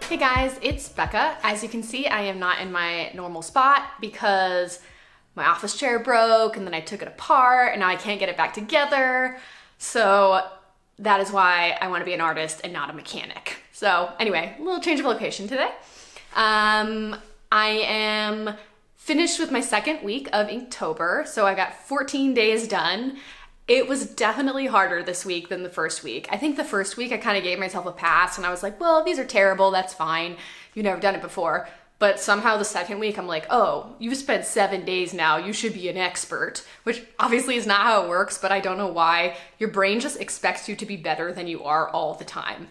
Hey guys, it's Becca. As you can see, I am not in my normal spot because my office chair broke and then I took it apart and now I can't get it back together. So that is why I want to be an artist and not a mechanic. So anyway, a little change of location today. I am finished with my second week of Inktober, so I got 14 days done. It was definitely harder this week than the first week. I think the first week I kind of gave myself a pass and I was like, well, these are terrible, that's fine. You've never done it before. But somehow the second week I'm like, oh, you've spent 7 days now, you should be an expert, which obviously is not how it works, but I don't know why. Your brain just expects you to be better than you are all the time.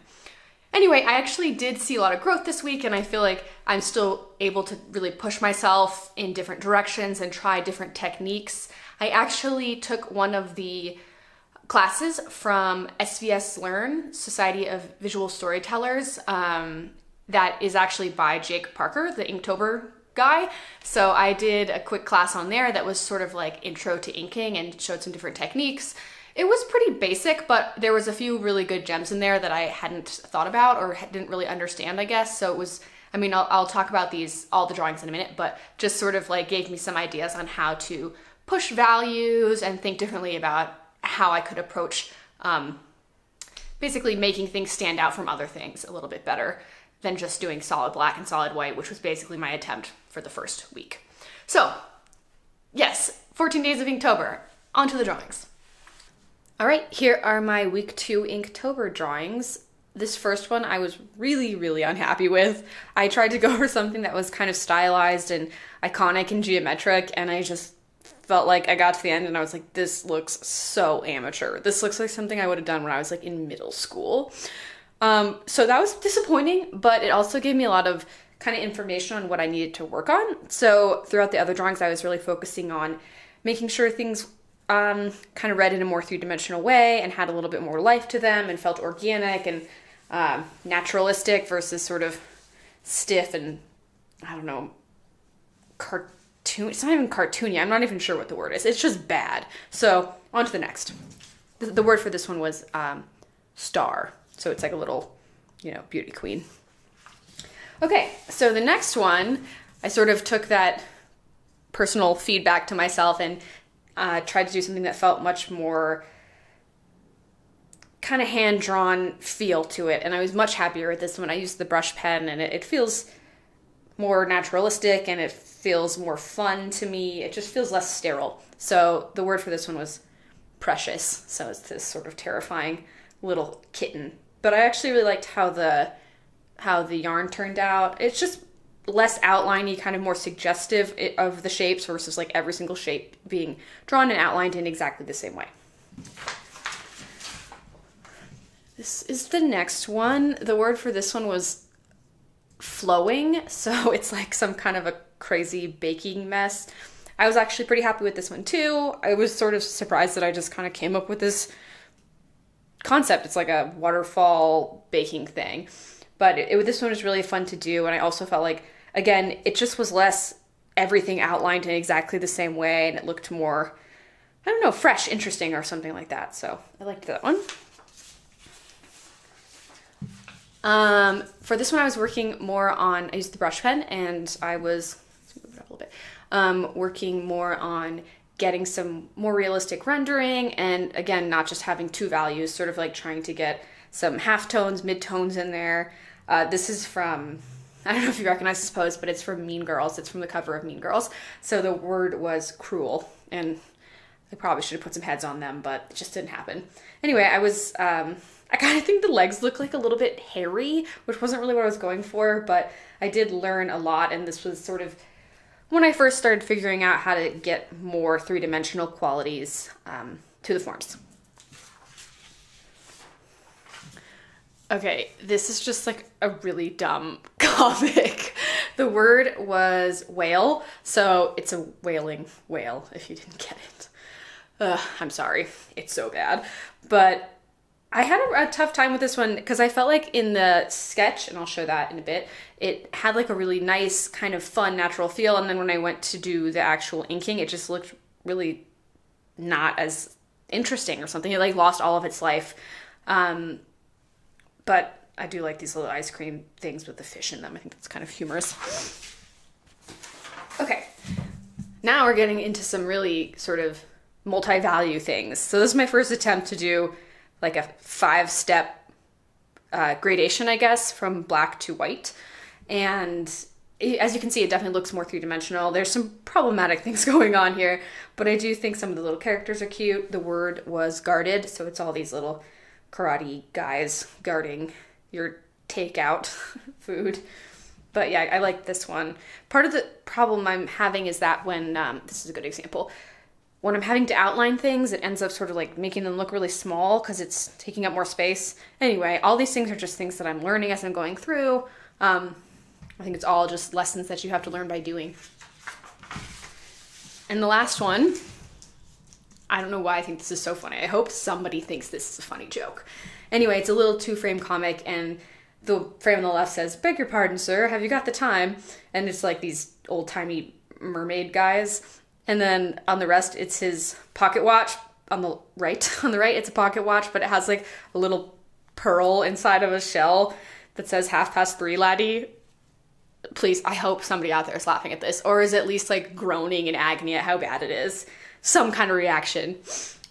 Anyway, I actually did see a lot of growth this week and I feel like I'm still able to really push myself in different directions and try different techniques. I actually took one of the classes from SVS Learn, Society of Visual Storytellers, that is actually by Jake Parker, the Inktober guy. So I did a quick class on there that was sort of like intro to inking and showed some different techniques. It was pretty basic, but there was a few really good gems in there that I hadn't thought about or didn't really understand, I guess. So it was, I mean, I'll talk about all the drawings in a minute, but just sort of like gave me some ideas on how to push values and think differently about how I could approach basically making things stand out from other things a little bit better than just doing solid black and solid white, which was basically my attempt for the first week. So yes, 14 days of Inktober, onto the drawings. All right, here are my week 2 Inktober drawings. This first one I was really unhappy with. I tried to go for something that was kind of stylized and iconic and geometric, and I just felt like I got to the end and I was like, this looks so amateur. This looks like something I would have done when I was like in middle school. So that was disappointing, but it also gave me a lot of kind of information on what I needed to work on. So throughout the other drawings, I was really focusing on making sure things kind of read in a more three-dimensional way and had a little bit more life to them and felt organic and naturalistic versus sort of stiff and, I don't know, cartoon. It's not even cartoony. I'm not even sure what the word is. It's just bad. So on to the next. The word for this one was star. So it's like a little, you know, beauty queen. Okay, so the next one, I sort of took that personal feedback to myself and tried to do something that felt much more kind of hand-drawn feel to it. And I was much happier with this one. I used the brush pen and it feels more naturalistic and it feels more fun to me. It just feels less sterile. So the word for this one was precious. So it's this sort of terrifying little kitten. But I actually really liked how the yarn turned out. It's just less outliney, kind of more suggestive of the shapes versus like every single shape being drawn and outlined in exactly the same way. This is the next one. The word for this one was flowing. So it's like some kind of a crazy baking mess. I was actually pretty happy with this one too. I was sort of surprised that I just kind of came up with this concept. It's like a waterfall baking thing. But this one was really fun to do. And I also felt like, again, it just was less everything outlined in exactly the same way. And it looked more, I don't know, fresh, interesting or something like that. So I liked that one. For this one, I was working more on, I used the brush pen and I was, let's move it up a little bit, working more on getting some more realistic rendering and again, not just having two values, sort of like trying to get some halftones, midtones in there. This is from, I don't know if you recognize this pose, but it's from Mean Girls. It's from the cover of Mean Girls. So the word was cruel and I probably should have put some heads on them, but it just didn't happen. Anyway, I kind of think the legs look like a little bit hairy, which wasn't really what I was going for, but I did learn a lot, and this was sort of when I first started figuring out how to get more three-dimensional qualities to the forms. Okay, this is just like a really dumb comic. The word was whale, so it's a wailing whale, if you didn't get it. I'm sorry, it's so bad. But I had a tough time with this one because I felt like in the sketch, and I'll show that in a bit, it had like a really nice kind of fun natural feel, and then when I went to do the actual inking, it just looked really not as interesting or something. It like lost all of its life. But I do like these little ice cream things with the fish in them. I think that's kind of humorous. Okay, now we're getting into some really sort of multi-value things. So this is my first attempt to do like a 5-step gradation, I guess, from black to white. And as you can see, it definitely looks more three-dimensional. There's some problematic things going on here, but I do think some of the little characters are cute. The word was guarded, so it's all these little karate guys guarding your takeout food. But yeah, I like this one. Part of the problem I'm having is that when, this is a good example, when I'm having to outline things, it ends up sort of like making them look really small because it's taking up more space. Anyway, all these things are just things that I'm learning as I'm going through. I think it's all just lessons that you have to learn by doing. And the last one, I don't know why I think this is so funny. I hope somebody thinks this is a funny joke. Anyway, it's a little 2-frame comic, and the frame on the left says, "Beg your pardon, sir, have you got the time?" And it's like these old-timey mermaid guys. And then on the rest, it's his pocket watch. On the right, it's a pocket watch, but it has like a little pearl inside of a shell that says "3:30, laddie." Please, I hope somebody out there is laughing at this, or is at least like groaning in agony at how bad it is. Some kind of reaction.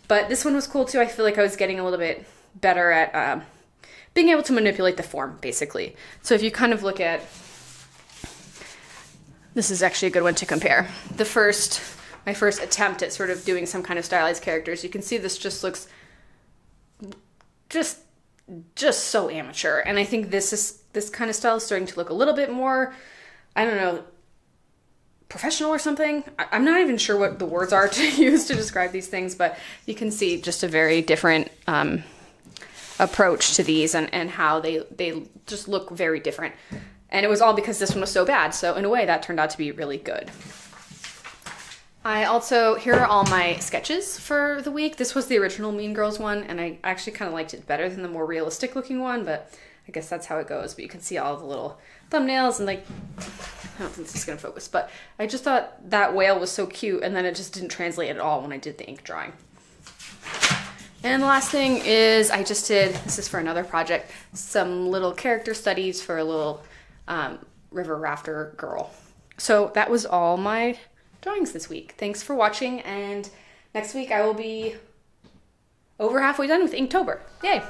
But this one was cool too. I feel like I was getting a little bit better at being able to manipulate the form, basically. So if you kind of look at, this is actually a good one to compare. My first attempt at sort of doing some kind of stylized characters, you can see this just looks just so amateur. And I think this kind of style is starting to look a little bit more, I don't know, professional or something. I'm not even sure what the words are to use to describe these things, but you can see just a very different approach to these and how they just look very different. And it was all because this one was so bad. So in a way that turned out to be really good. Here are all my sketches for the week. This was the original Mean Girls one, and I actually kind of liked it better than the more realistic looking one, but I guess that's how it goes. But you can see all the little thumbnails and like, I don't think this is gonna focus, but I just thought that whale was so cute, and then it just didn't translate at all when I did the ink drawing. And the last thing is I just did, this is for another project, some little character studies for a little river rafter girl. So that was all my drawings this week. Thanks for watching, and next week I will be over halfway done with Inktober. Yay!